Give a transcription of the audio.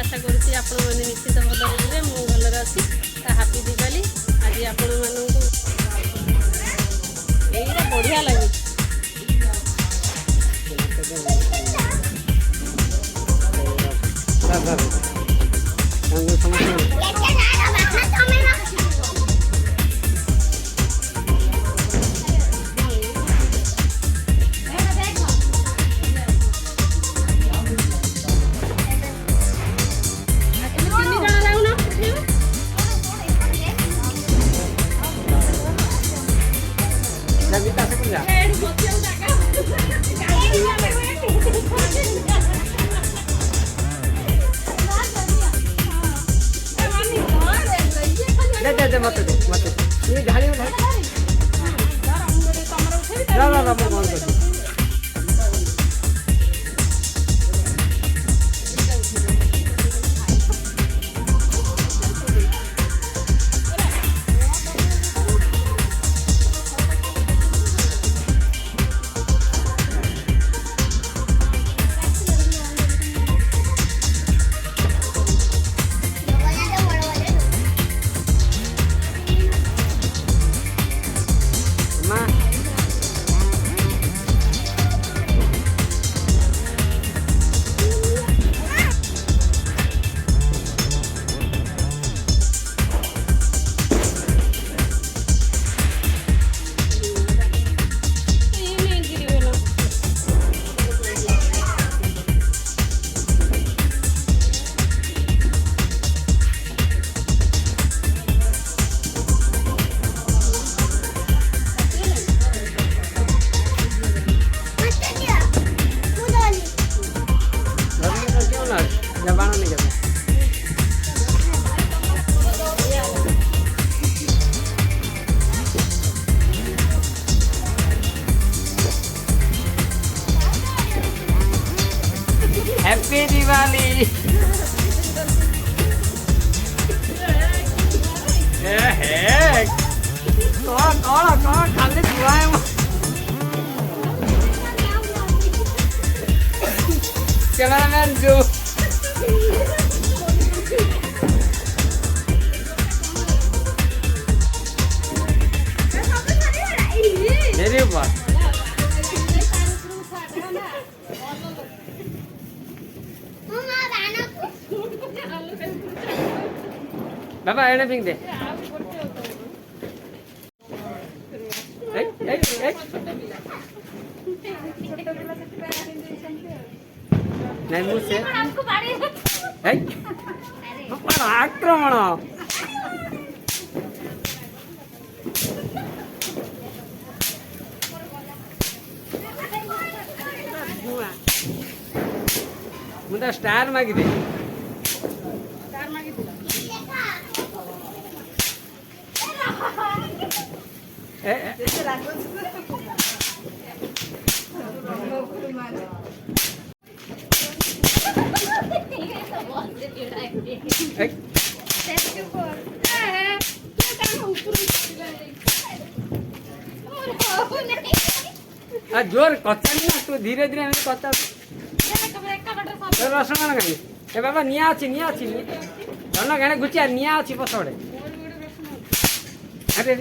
आशा करुँच आपण मैंने निश्चित भल रे मु भलर अच्छी हापी दिवाली आज आपण मानू यही बढ़िया लगे मत ये झाड़ी में ना कौन कर हैप्पी दिवाली कौन खाली जुआए कैमरामैन जो मेरे ऊपर बाबा एने फिंग दे नहीं मुझसे आक्रमण मुझे स्टार मांगी दे जोर कच्चा नहीं ना तू धीरे धीरे कच्चा रसुण कहीं ए बाबा निया अच्छी धन गाने घुचिया निया अच्छी पछड़े अरे